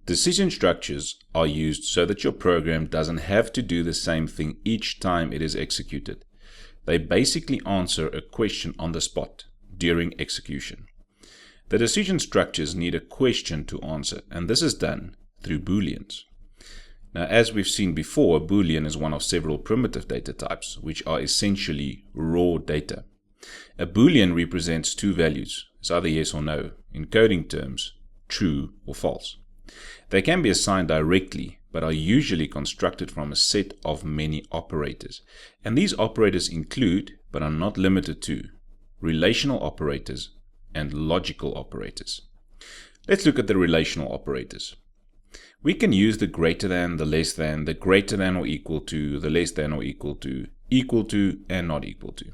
Decision structures are used so that your program doesn't have to do the same thing each time it is executed. They basically answer a question on the spot during execution. The decision structures need a question to answer, and this is done through Booleans. Now, as we've seen before, a Boolean is one of several primitive data types, which are essentially raw data. A Boolean represents two values. It's either yes or no, in coding terms, true or false. They can be assigned directly, but are usually constructed from a set of many operators. And these operators include, but are not limited to, relational operators and logical operators. Let's look at the relational operators. We can use the greater than, the less than, the greater than or equal to, the less than or equal to, and not equal to.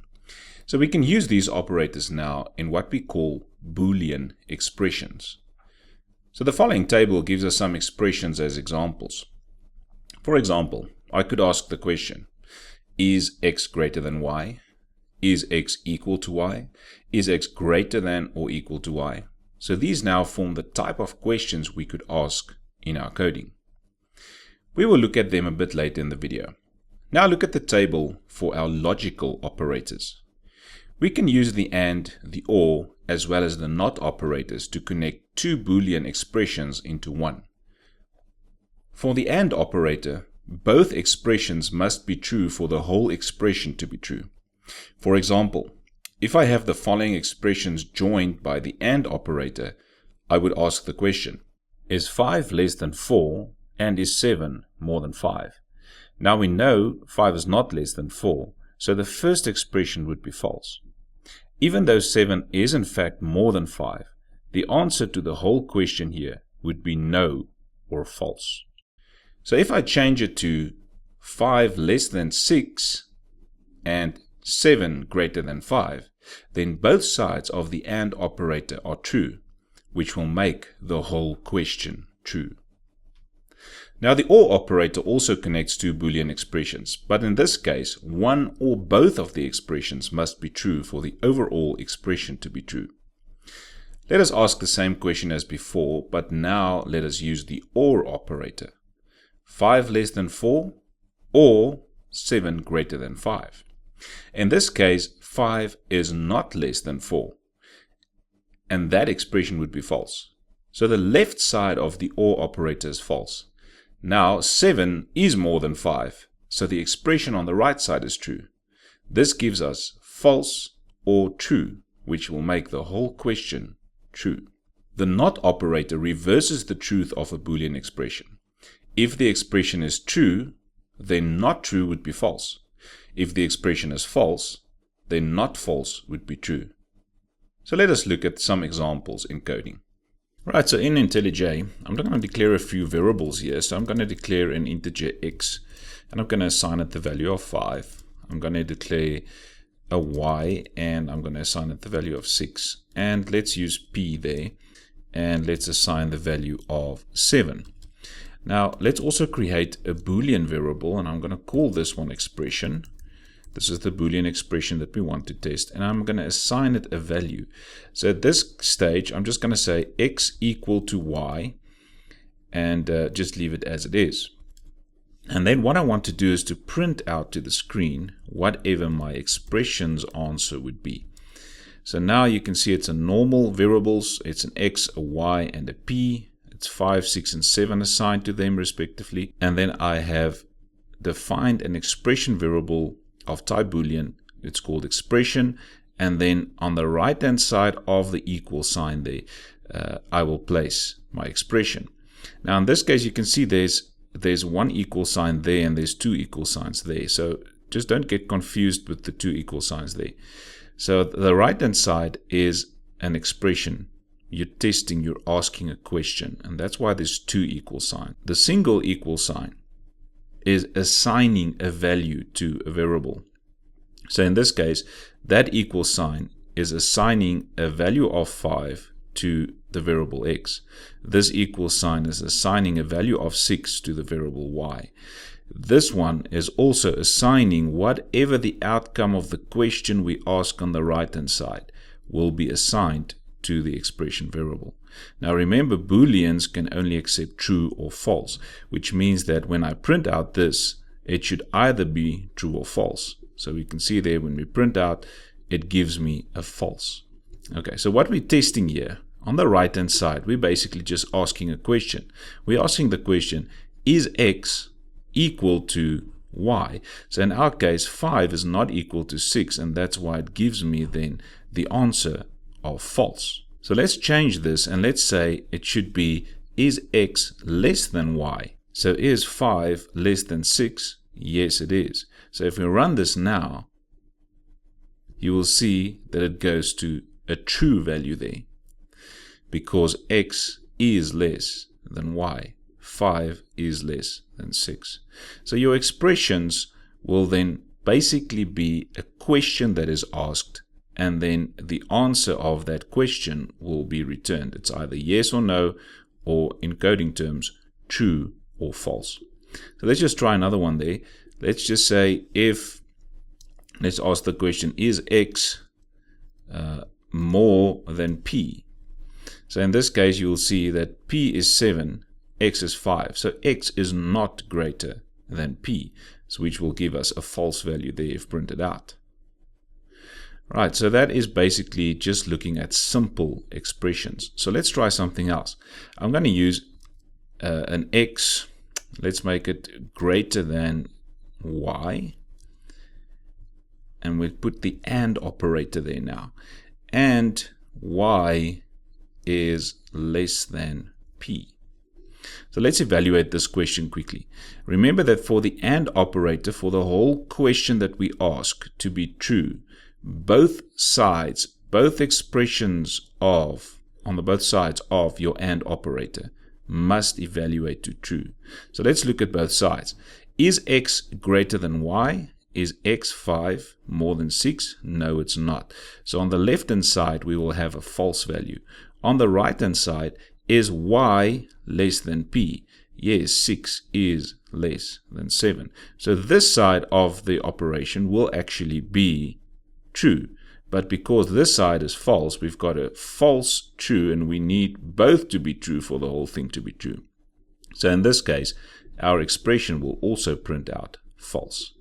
So we can use these operators now in what we call Boolean expressions. So the following table gives us some expressions as examples. For example, I could ask the question, is x greater than y? Is x equal to y? Is x greater than or equal to y? So these now form the type of questions we could ask in our coding. We will look at them a bit later in the video. Now look at the table for our logical operators. We can use the AND, the OR, as well as the NOT operators to connect two Boolean expressions into one. For the AND operator, both expressions must be true for the whole expression to be true. For example, if I have the following expressions joined by the AND operator, I would ask the question, is 5 less than 4 and is 7 more than 5? Now we know 5 is not less than 4, so the first expression would be false. Even though 7 is in fact more than 5, the answer to the whole question here would be no or false. So if I change it to 5 less than 6 and 7 greater than 5, then both sides of the AND operator are true, which will make the whole question true. Now the OR operator also connects two Boolean expressions, but in this case, one or both of the expressions must be true for the overall expression to be true. Let us ask the same question as before, but now let us use the OR operator. 5 less than 4 or 7 greater than 5. In this case, 5 is not less than 4, and that expression would be false. So the left side of the OR operator is false. Now 7 is more than 5, so the expression on the right side is true. This gives us false or true, which will make the whole question true. The NOT operator reverses the truth of a Boolean expression. If the expression is true, then not true would be false. If the expression is false, then not false would be true. So let us look at some examples in coding. Right, so in IntelliJ, I'm going to declare a few variables here. So I'm going to declare an integer x, and I'm going to assign it the value of 5. I'm going to declare a y, and I'm going to assign it the value of 6. And let's use p there, and let's assign the value of 7. Now, let's also create a Boolean variable, and I'm going to call this one expression. This is the Boolean expression that we want to test, and I'm going to assign it a value. So at this stage, I'm just going to say x equal to y, and just leave it as it is. And then what I want to do is to print out to the screen whatever my expression's answer would be. So now you can see it's a normal variables. It's an x, a y, and a p. It's 5, 6, and 7 assigned to them respectively. And then I have defined an expression variable of type Boolean. It's called expression, and then on the right hand side of the equal sign there, I will place my expression. Now in this case, you can see there's one equal sign there and there's two equal signs there, so just don't get confused with the two equal signs there. So the right hand side is an expression. You're testing, you're asking a question, and that's why there's two equal signs. The single equal sign is assigning a value to a variable. So in this case, that equal sign is assigning a value of 5 to the variable x. This equal sign is assigning a value of 6 to the variable y. This one is also assigning whatever the outcome of the question we ask on the right hand side will be assigned to the expression variable. Now remember, Booleans can only accept true or false, which means that when I print out this, it should either be true or false. So we can see there when we print out, it gives me a false. Okay, so what we're testing here, on the right hand side, we're basically just asking a question. We're asking the question, is x equal to y? So in our case, 5 is not equal to 6, and that's why it gives me then the answer of false. So let's change this, and let's say it should be, is x less than y? So is 5 less than 6? Yes, it is. So if we run this now, you will see that it goes to a true value there, because x is less than y. 5 is less than 6. So your expressions will then basically be a question that is asked, and then the answer of that question will be returned. It's either yes or no, or in coding terms, true or false. So let's just try another one there. Let's just say let's ask the question, is x more than p? So in this case, you will see that p is 7, x is 5. So x is not greater than p, which will give us a false value there if printed out. Right, so that is basically just looking at simple expressions. So let's try something else. I'm going to use an x, let's make it greater than y, and we'll put the AND operator there now. And y is less than p. So let's evaluate this question quickly. Remember that for the AND operator, for the whole question that we ask to be true, both sides, both expressions on both sides of your AND operator must evaluate to true. So let's look at both sides. Is x greater than y? Is x 5 more than 6? No, it's not. So on the left hand side, we will have a false value. On the right hand side, is y less than p? Yes, 6 is less than 7. So this side of the operation will actually be true. But because this side is false, we've got a false true, and we need both to be true for the whole thing to be true. So in this case, our expression will also print out false.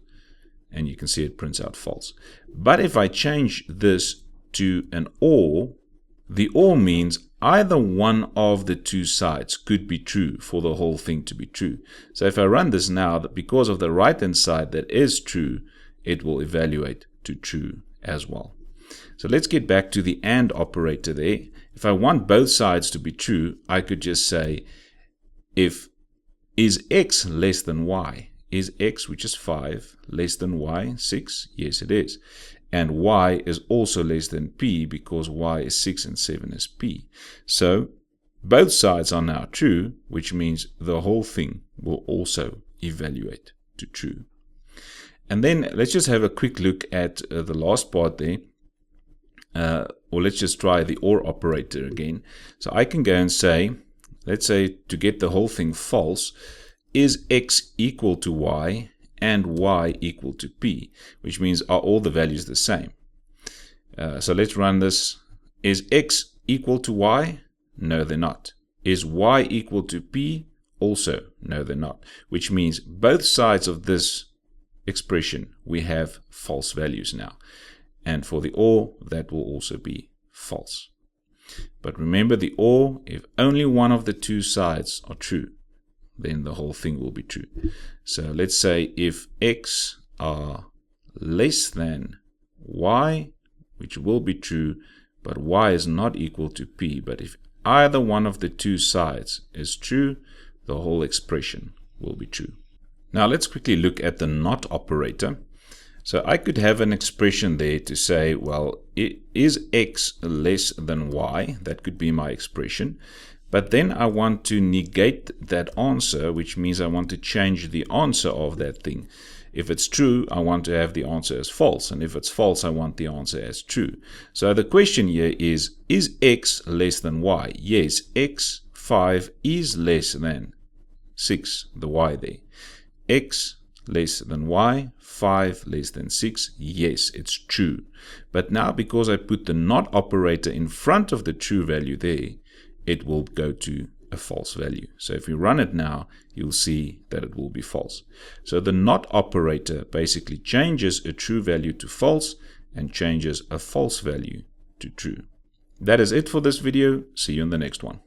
And you can see it prints out false. But if I change this to an OR, the OR means either one of the two sides could be true for the whole thing to be true. So if I run this now, that because of the right hand side that is true, it will evaluate to true as well. So let's get back to the AND operator there. If I want both sides to be true, I could just say, is x less than y? Is x, which is 5, less than y, 6? Yes, it is. And y is also less than p, because y is 6 and 7 is p. So both sides are now true, which means the whole thing will also evaluate to true. And then let's just have a quick look at the last part there. Or let's just try the OR operator again. So I can go and say, let's say to get the whole thing false, is x equal to y and y equal to p, which means are all the values the same? So let's run this. Is x equal to y? No, they're not. Is y equal to p? Also, no, they're not. Which means both sides of this expression, we have false values now. And for the OR, that will also be false. But remember, the OR, if only one of the two sides are true, then the whole thing will be true. So let's say if x are less than y, which will be true, but y is not equal to p. But if either one of the two sides is true, the whole expression will be true. Now let's quickly look at the NOT operator. So I could have an expression there to say, well, is x less than y? That could be my expression. But then I want to negate that answer, which means I want to change the answer of that thing. If it's true, I want to have the answer as false. And if it's false, I want the answer as true. So the question here is x less than y? Yes, x 5 is less than 6, the y there. X less than y, 5 less than 6, yes, it's true. But now because I put the NOT operator in front of the true value there, it will go to a false value. So if we run it now, you'll see that it will be false. So the not operator basically changes a true value to false and changes a false value to true. That is it for this video. See you in the next one.